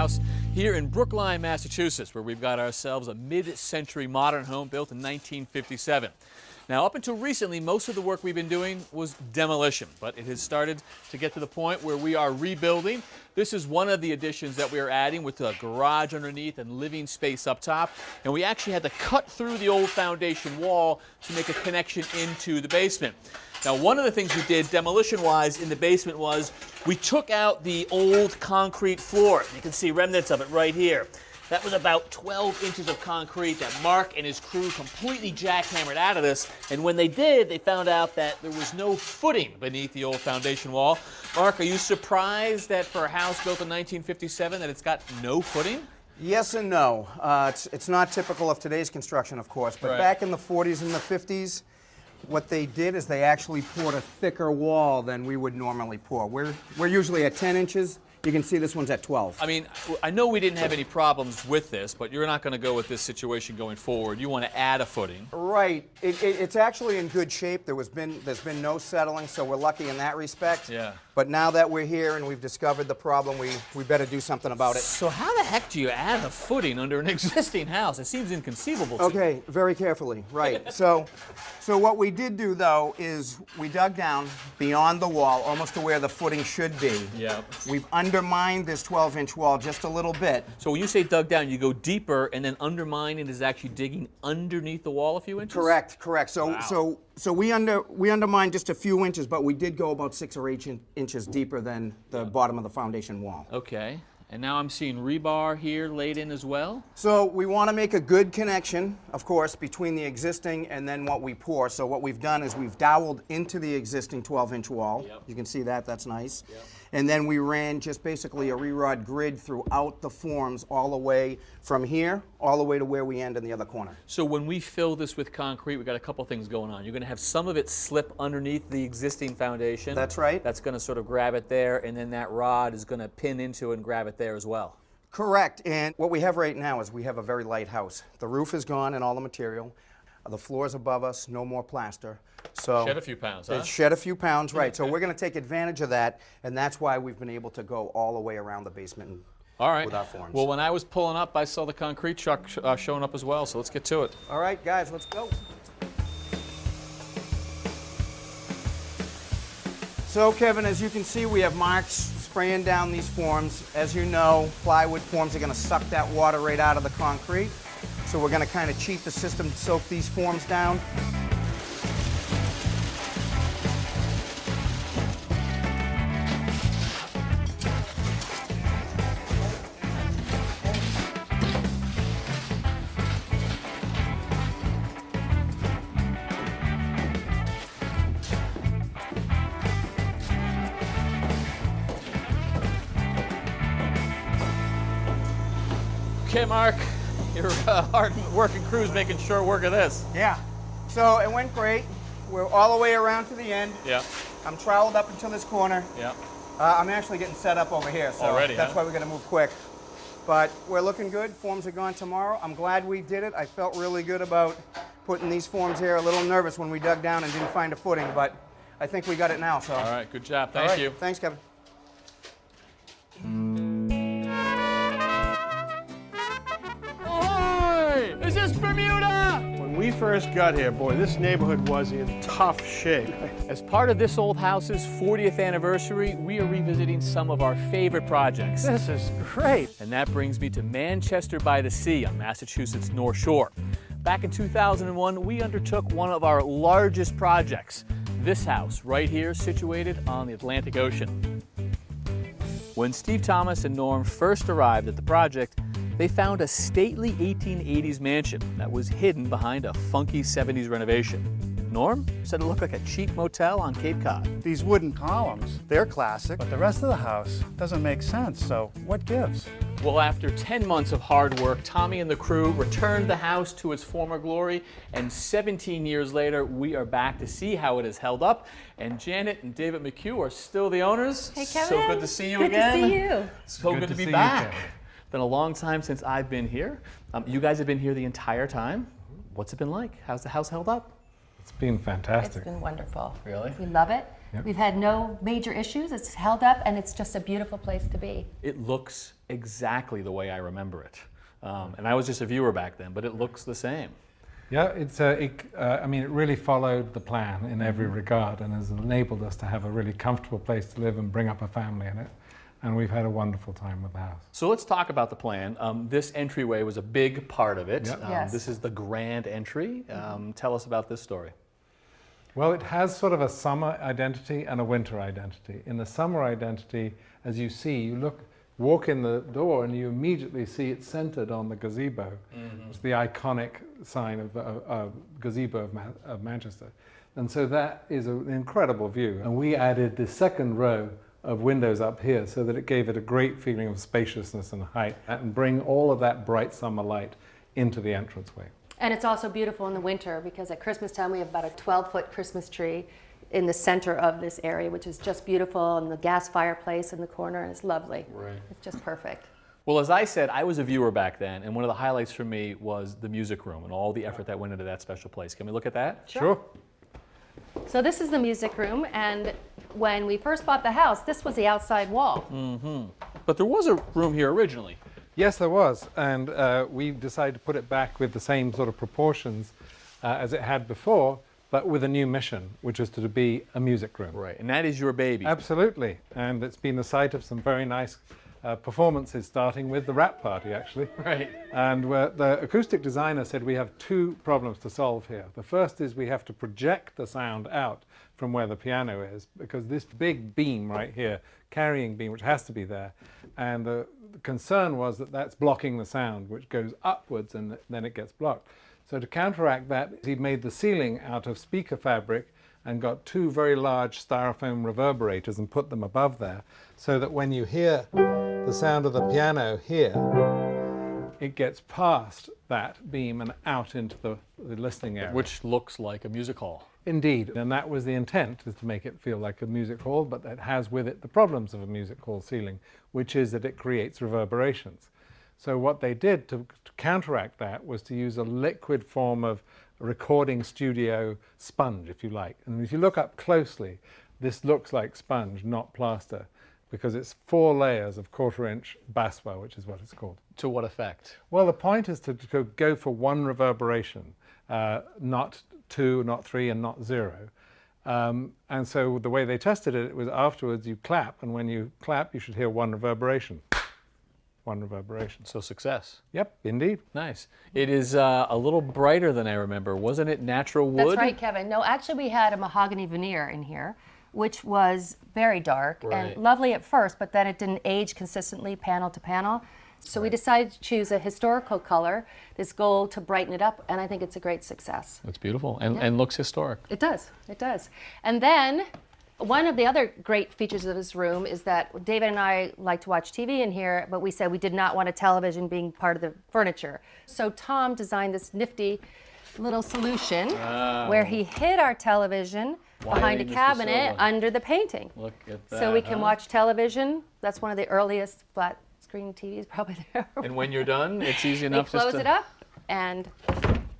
house here in Brookline, Massachusetts, where we've got ourselves a mid-century modern home built in 1957. Now, up until recently, most of the work we've been doing was demolition, but it has started to get to the point where we are rebuilding. This is one of the additions that we are adding with a garage underneath and living space up top. And we actually had to cut through the old foundation wall to make a connection into the basement. Now, one of the things we did demolition-wise in the basement was we took out the old concrete floor. You can see remnants of it right here. That was about 12 inches of concrete that Mark and his crew completely jackhammered out of this. And when they did, they found out that there was no footing beneath the old foundation wall. Mark, are you surprised that for a house built in 1957 that it's got no footing? Yes and no. It's not typical of today's construction, of course, but back in the 40s and the 50s, what they did is they actually poured a thicker wall than we would normally pour. We're usually at 10 inches. You can see this one's at 12. I mean, I know we didn't have any problems with this, but you're not going to go with this situation going forward. You want to add a footing. Right. It's actually in good shape. There's been no settling, so we're lucky in that respect. Yeah. But now that we're here and we've discovered the problem, we better do something about it. So how the heck do you add a footing under an existing house? It seems inconceivable to me. Okay, very carefully. Right. So what we did do, though, is we dug down beyond the wall, almost to where the footing should be. Yeah. We've undermined this 12-inch wall just a little bit. So when you say dug down, you go deeper, and then undermining is actually digging underneath the wall a few inches? Correct, correct. So, wow. so we undermined just a few inches, but we did go about 6 or 8 inches deeper than the bottom of the foundation wall. Okay. And now I'm seeing rebar here laid in as well? So we want to make a good connection, of course, between the existing and then what we pour. So what we've done is we've doweled into the existing 12-inch wall. Yep. You can see that, that's nice. Yep. And then we ran just basically a re-rod grid throughout the forms all the way from here, all the way to where we end in the other corner. So when we fill this with concrete, we've got a couple things going on. You're going to have some of it slip underneath the existing foundation. That's right. That's going to sort of grab it there, and then that rod is going to pin into it and grab it there as well. Correct. And what we have right now is we have a very light house. The roof is gone and all the material. The floor's above us, no more plaster. So shed a few pounds, huh? It shed a few pounds, right. So we're going to take advantage of that, and that's why we've been able to go all the way around the basement with our forms. Well, when I was pulling up, I saw the concrete truck showing up as well, so let's get to it. All right, guys, let's go. So, Kevin, as you can see, we have Marks spraying down these forms. As you know, plywood forms are going to suck that water right out of the concrete. So we're going to kind of cheat the system to soak these forms down. Okay, Mark. Your hard-working crew's making short work of this. Yeah. So it went great. We're all the way around to the end. Yeah. I'm troweled up until this corner. Yeah. I'm actually getting set up over here, so already, that's huh? why we're going to move quick. But we're looking good. Forms are gone tomorrow. I'm glad we did it. I felt really good about putting these forms here. A little nervous when we dug down and didn't find a footing, but I think we got it now. So. All right, good job. Thank you. Thanks, Kevin. Is this Bermuda? When we first got here, boy, this neighborhood was in tough shape. As part of this old house's 40th anniversary, we are revisiting some of our favorite projects. This is great. And that brings me to Manchester by the Sea on Massachusetts' North Shore. Back in 2001, we undertook one of our largest projects. This house right here, situated on the Atlantic Ocean. When Steve Thomas and Norm first arrived at the project, they found a stately 1880s mansion that was hidden behind a funky 70s renovation. Norm said it looked like a cheap motel on Cape Cod. These wooden columns, they're classic, but the rest of the house doesn't make sense, so what gives? Well, after 10 months of hard work, Tommy and the crew returned the house to its former glory, and 17 years later, we are back to see how it has held up. And Janet and David McHugh are still the owners. Hey, Kevin. So good to see you good again. Good to see you. So good to be back. Been a long time since I've been here. You guys have been here the entire time. What's it been like? How's the house held up? It's been fantastic. It's been wonderful. Really? We love it. Yep. We've had no major issues. It's held up, and it's just a beautiful place to be. It looks exactly the way I remember it. And I was just a viewer back then, but it looks the same. Yeah, I mean, it really followed the plan in every regard and has enabled us to have a really comfortable place to live and bring up a family in it. And we've had a wonderful time with the house. So let's talk about the plan. This entryway was a big part of it. Yep. Yes. This is the grand entry. Tell us about this story. Well, it has sort of a summer identity and a winter identity. In the summer identity, as you see, you walk in the door and you immediately see it centered on the gazebo. It's the iconic sign of a gazebo of Manchester. And so that is an incredible view. And we added the second row of windows up here so that it gave it a great feeling of spaciousness and height and bring all of that bright summer light into the entranceway. And it's also beautiful in the winter because at Christmas time we have about a 12-foot Christmas tree in the center of this area, which is just beautiful, and the gas fireplace in the corner, and it's lovely. Right. It's just perfect. Well, as I said, I was a viewer back then, and one of the highlights for me was the music room and all the effort that went into that special place. Can we look at that? Sure. So this is the music room, and when we first bought the house, this was the outside wall. But there was a room here originally. Yes, there was, and we decided to put it back with the same sort of proportions as it had before, but with a new mission, which is to be a music room. Right, and that is your baby. Absolutely, and it's been the site of some very nice performances, starting with the rap party, actually. Right. And the acoustic designer said we have two problems to solve here. The first is we have to project the sound out from where the piano is, because this big beam right here, carrying beam, which has to be there, and the concern was that that's blocking the sound, which goes upwards and then it gets blocked. So to counteract that, he made the ceiling out of speaker fabric and got two very large styrofoam reverberators and put them above there, so that when you hear the sound of the piano here, it gets past that beam and out into the listening area. Which looks like a music hall. Indeed, and that was the intent, is to make it feel like a music hall, but it has with it the problems of a music hall ceiling, which is that it creates reverberations. So what they did to counteract that was to use a liquid form of recording studio sponge, if you like. And if you look up closely, this looks like sponge, not plaster, because it's 4 layers of 1/4-inch bassware, which is what it's called. To what effect? Well, the point is to go for 1 reverberation, not 2, not 3, and not 0. And so the way they tested it was afterwards you clap, and when you clap, you should hear 1 reverberation. 1 reverberation. So success. Yep, indeed. Nice. It is a little brighter than I remember. Wasn't it natural wood? That's right, Kevin. No, actually we had a mahogany veneer in here, which was very dark Right. and lovely at first, but then it didn't age consistently panel to panel. So we decided to choose a historical color, this gold, to brighten it up, and I think it's a great success. It's beautiful and looks historic. It does, it does. And then one of the other great features of this room is that David and I like to watch TV in here, but we said we did not want a television being part of the furniture. So Tom designed this nifty little solution where he hid our television behind a Mr. cabinet Silva. under the painting. Look at that. So we can watch television. That's one of the earliest flat screen TVs probably there. And when you're done, it's easy We enough just close to... it up and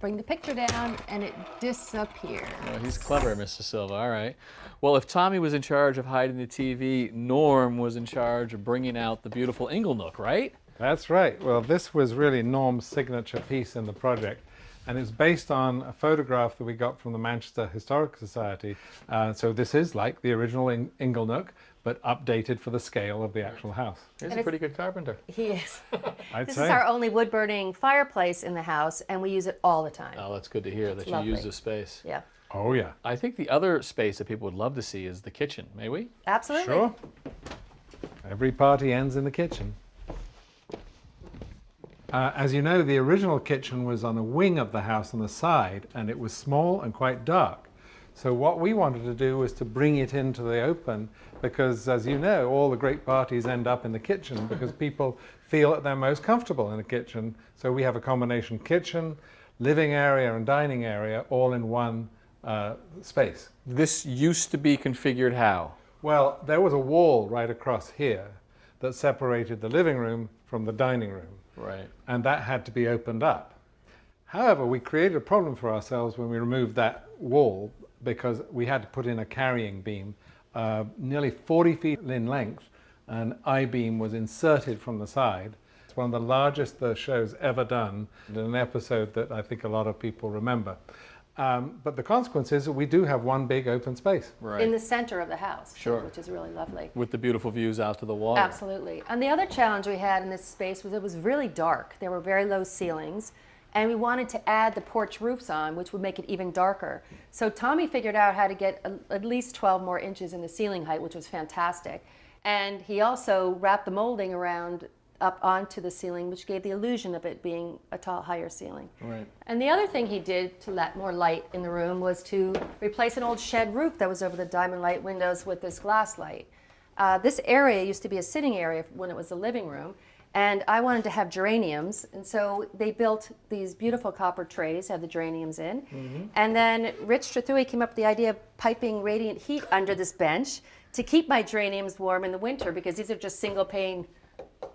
bring the picture down, and it disappears. Oh, he's clever, Mr. Silva. All right. Well, if Tommy was in charge of hiding the TV, Norm was in charge of bringing out the beautiful Inglenook, right? That's right. Well, this was really Norm's signature piece in the project, and it's based on a photograph that we got from the Manchester Historical Society. So this is like the original Inglenook, but updated for the scale of the actual house. He's a pretty good carpenter. He is. I'd This say. is our only wood-burning fireplace in the house, and we use it all the time. Oh, that's good to hear that you lovely. use the space. Yeah, Oh, yeah. I think the other space that people would love to see is the kitchen. May we? absolutely. Sure. Every party ends in the kitchen. As you know, the original kitchen was on a wing of the house on the side, and it was small and quite dark. So what we wanted to do was to bring it into the open, because as you know, all the great parties end up in the kitchen because people feel that they're most comfortable in the kitchen. So we have a combination kitchen, living area, and dining area all in one space. This used to be configured how? Well, there was a wall right across here that separated the living room from the dining room. Right. And that had to be opened up. However, we created a problem for ourselves when we removed that wall, because we had to put in a carrying beam nearly 40 feet in length. An I-beam was inserted from the side. It's one of the largest the show's ever done, in an episode that I think a lot of people remember. But the consequence is that we do have one big open space. Right. In the center of the house, Sure. which is really lovely. With the beautiful views out to the water. Absolutely. And the other challenge we had in this space was it was really dark. There were very low ceilings, and we wanted to add the porch roofs on, which would make it even darker. So Tommy figured out how to get at least 12 more inches in the ceiling height, which was fantastic. And he also wrapped the molding around up onto the ceiling, which gave the illusion of it being a tall, higher ceiling. Right. And the other thing he did to let more light in the room was to replace an old shed roof that was over the diamond light windows with this glass light. This area used to be a sitting area when it was the living room, and I wanted to have geraniums, and so they built these beautiful copper trays, have the geraniums in, and then Rich Strathui came up with the idea of piping radiant heat under this bench to keep my geraniums warm in the winter, because these are just single pane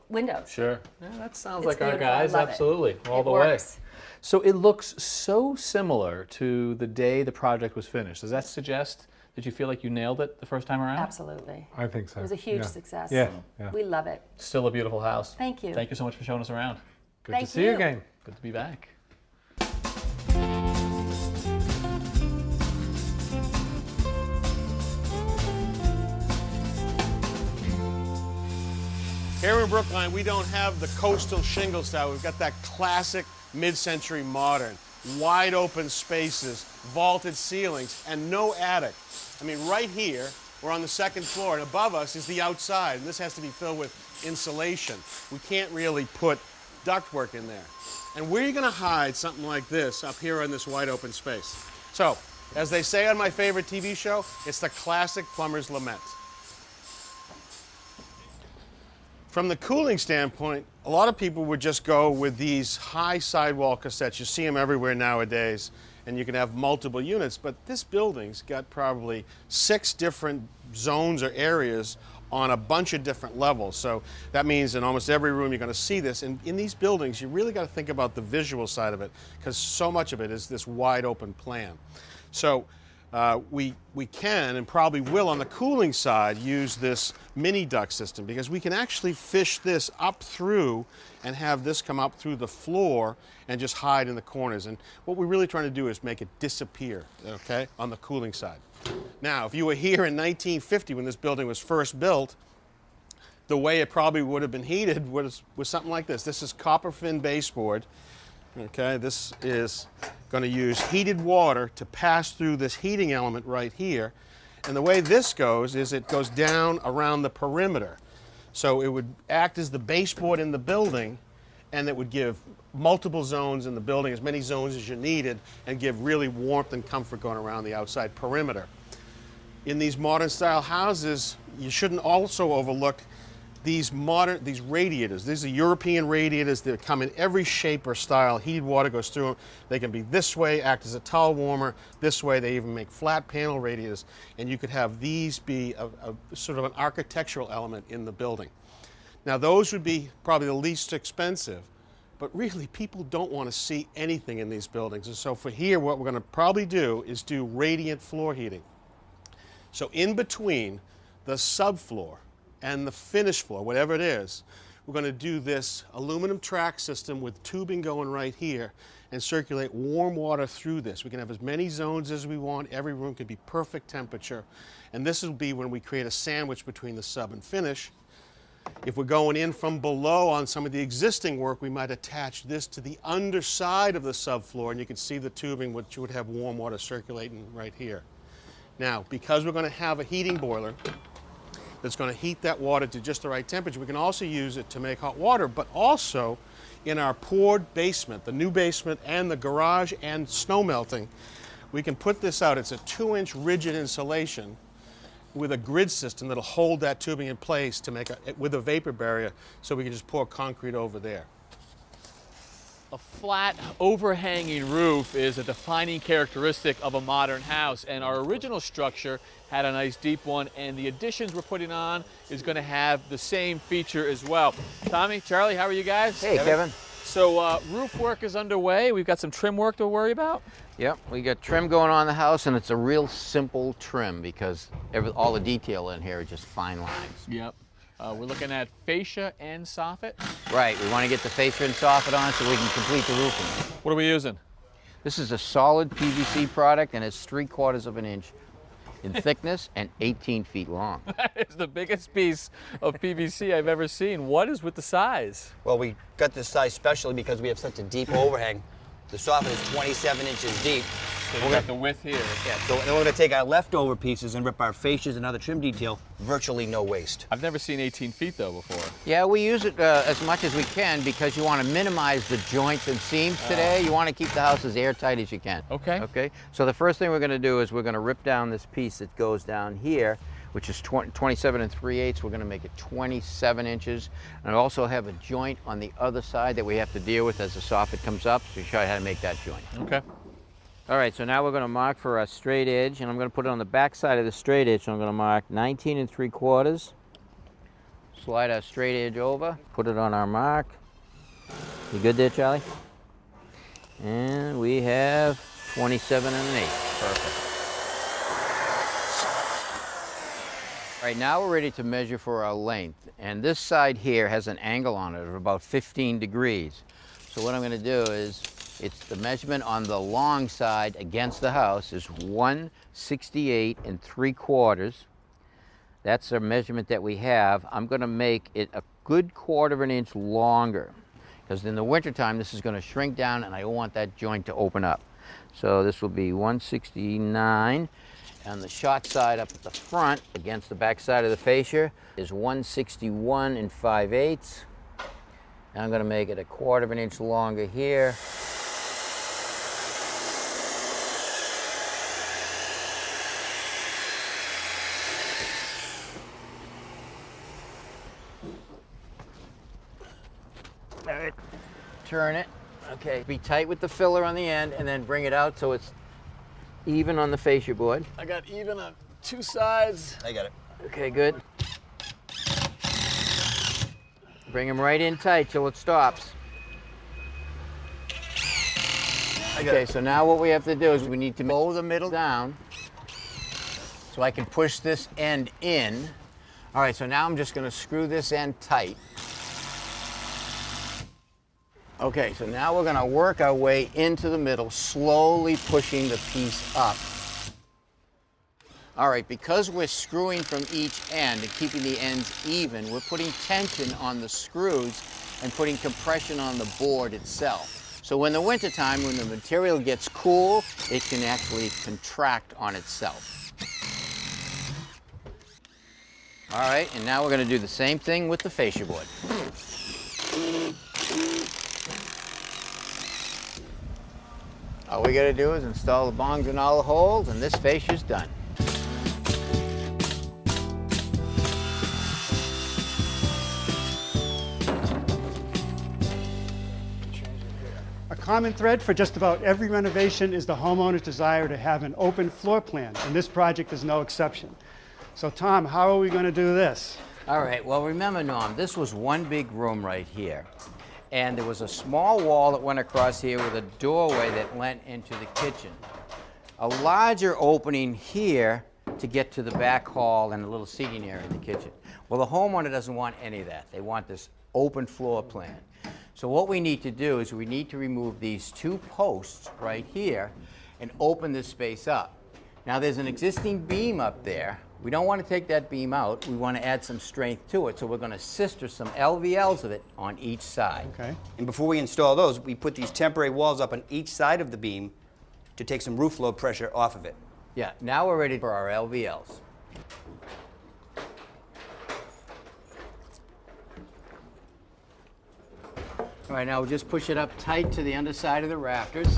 windows. Sure. Yeah, that sounds It's like our beautiful. I guys. love it. Absolutely. All It the works. way. So it looks so similar to the day the project was finished. Does that suggest that you feel like you nailed it the first time around? Absolutely. I think so. It was a huge Yeah. success. Yeah, yeah. We love it. Still a beautiful house. Thank you. Thank you so much for showing us around. Good Thank to see you you. again. Good to be back. Here in Brookline, we don't have the coastal shingle style. We've got that classic mid-century modern. Wide open spaces, vaulted ceilings, and no attic. I mean, right here, we're on the second floor, and above us is the outside, and this has to be filled with insulation. We can't really put ductwork in there. And where are you gonna hide something like this up here in this wide open space? So, as they say on my favorite TV show, it's the classic plumber's lament. From the cooling standpoint, a lot of people would just go with these high sidewall cassettes. You see them everywhere nowadays, and you can have multiple units, but this building's got probably 6 different zones or areas on a bunch of different levels. So that means in almost every room you're going to see this. And in these buildings, you really got to think about the visual side of it, because so much of it is this wide open plan. So we can and probably will on the cooling side use this mini duct system, because we can actually fish this up through and have this come up through the floor and just hide in the corners. And what we're really trying to do is make it disappear, okay, on the cooling side. Now, if you were here in 1950 when this building was first built, the way it probably would have been heated was something like this. This is copper fin baseboard. Okay, this is going to use heated water to pass through this heating element right here. And the way this goes is it goes down around the perimeter. So it would act as the baseboard in the building, and it would give multiple zones in the building, as many zones as you needed, and give really warmth and comfort going around the outside perimeter. In these modern style houses, you shouldn't also overlook these radiators. These are European radiators that come in every shape or style. Heated water goes through them. They can be this way, act as a towel warmer. This way, they even make flat panel radiators. And you could have these be a sort of an architectural element in the building. Now, those would be probably the least expensive, but really, people don't want to see anything in these buildings. And so for here, what we're going to probably do is do radiant floor heating. So in between the subfloor and the finished floor, whatever it is, we're going to do this aluminum track system with tubing going right here and circulate warm water through this. We can have as many zones as we want. Every room can be perfect temperature. And this will be when we create a sandwich between the sub and finish. If we're going in from below on some of the existing work, we might attach this to the underside of the subfloor, and you can see the tubing, which would have warm water circulating right here. Now, because we're going to have a heating boiler that's going to heat that water to just the right temperature, we can also use it to make hot water, but also in our poured basement, the new basement and the garage and snow melting, we can put this out. It's a 2-inch rigid insulation with a grid system that'll hold that tubing in place to make with a vapor barrier, so we can just pour concrete over there. A flat, overhanging roof is a defining characteristic of a modern house, and our original structure had a nice deep one, and the additions we're putting on is going to have the same feature as well. Tommy, Charlie, how are you guys? Hey, Kevin. So roof work is underway. We've got some trim work to worry about. Yep, we got trim going on in the house, and it's a real simple trim because all the detail in here are just fine lines. Yep. We're looking at fascia and soffit. Right, we want to get the fascia and soffit on so we can complete the roofing. What are we using? This is a solid PVC product, and it's 3/4 of an inch in thickness and 18 feet long. That is the biggest piece of PVC I've ever seen. What is with the size? Well, we got this size specially because we have such a deep overhang. The soffit is 27 inches deep. So we got the width here. Yeah, so then we're going to take our leftover pieces and rip our fascias and other trim detail, virtually no waste. I've never seen 18 feet though before. Yeah, we use it as much as we can because you want to minimize the joints and seams today. You want to keep the house as airtight as you can. Okay. Okay, so the first thing we're going to do is we're going to rip down this piece that goes down here, which is 27 3/8. We're going to make it 27 inches. And I also have a joint on the other side that we have to deal with as the soffit comes up. So show you how to make that joint. Okay. All right, so now we're going to mark for our straight edge, and I'm going to put it on the back side of the straight edge. So I'm going to mark 19 3/4. Slide our straight edge over, put it on our mark. You good there, Charlie? And we have 27 1/8. Perfect. All right, now we're ready to measure for our length. And this side here has an angle on it of about 15 degrees. So what I'm going to do is, it's the measurement on the long side against the house is 168 3/4. That's the measurement that we have. I'm going to make it a good 1/4 of an inch longer because in the wintertime this is going to shrink down and I don't want that joint to open up. So this will be 169. And the short side up at the front against the back side of the fascia is 161 5/8. And I'm going to make it a 1/4 of an inch longer here. All right, turn it. Okay, be tight with the filler on the end and then bring it out so it's even on the fascia board. I got even on two sides. I got it. Okay, good. Bring them right in tight till it stops. Okay, so now what we have to do is we need to mow the middle down so I can push this end in. All right, so now I'm just going to screw this end tight. Okay, so now we're going to work our way into the middle, slowly pushing the piece up. All right, because we're screwing from each end and keeping the ends even, we're putting tension on the screws and putting compression on the board itself. So when the wintertime, when the material gets cool, it can actually contract on itself. All right, and now we're going to do the same thing with the fascia board. All we got to do is install the bongs in all the holes, and this fascia's done. A common thread for just about every renovation is the homeowner's desire to have an open floor plan, and this project is no exception. So Tom, how are we going to do this? All right, well remember, Norm, this was one big room right here. And there was a small wall that went across here with a doorway that went into the kitchen. A larger opening here to get to the back hall and a little seating area in the kitchen. Well, the homeowner doesn't want any of that. They want this open floor plan. So what we need to do is we need to remove these two posts right here and open this space up. Now there's an existing beam up there. We don't want to take that beam out. We want to add some strength to it. So we're going to sister some LVLs of it on each side. Okay. And before we install those, we put these temporary walls up on each side of the beam to take some roof load pressure off of it. Yeah, now we're ready for our LVLs. All right, now we'll just push it up tight to the underside of the rafters.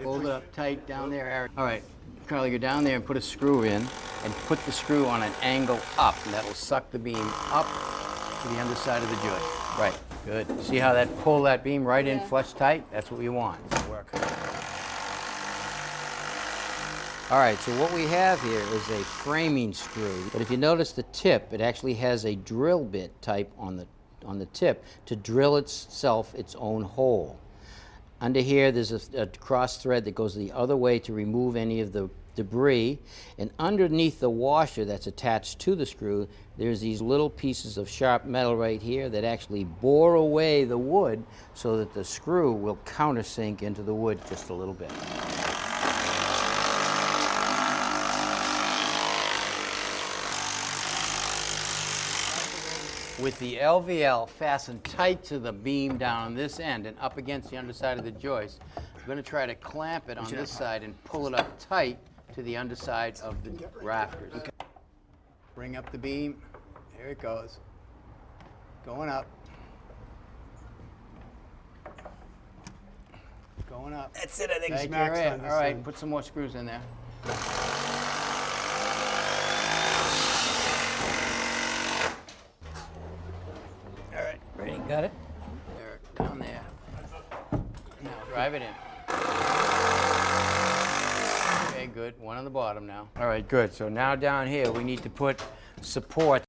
Hold it up tight down there, Eric. All right, Carly, go down there and put a screw in and put the screw on an angle up, and that will suck the beam up to the underside of the joint. Right, good. See how that pull that beam right in flush tight? That's what we want. It'll work. All right, so what we have here is a framing screw, but if you notice the tip, it actually has a drill bit type on the on the tip to drill itself its own hole. Under here, there's a cross thread that goes the other way to remove any of the debris, and underneath the washer that's attached to the screw, there's these little pieces of sharp metal right here that actually bore away the wood so that the screw will countersink into the wood just a little bit. With the LVL fastened tight to the beam down on this end and up against the underside of the joist, I'm going to try to clamp it on this side and pull it up tight to the underside of the rafters. Okay. Bring up the beam. There it goes. Going up. Going up. That's it, I think. Thank you, Ray. All right, put some more screws in there. All right, ready? Got it? There, down there. Now drive it in. Okay, good. One on the bottom now. All right, good. So now down here we need to put support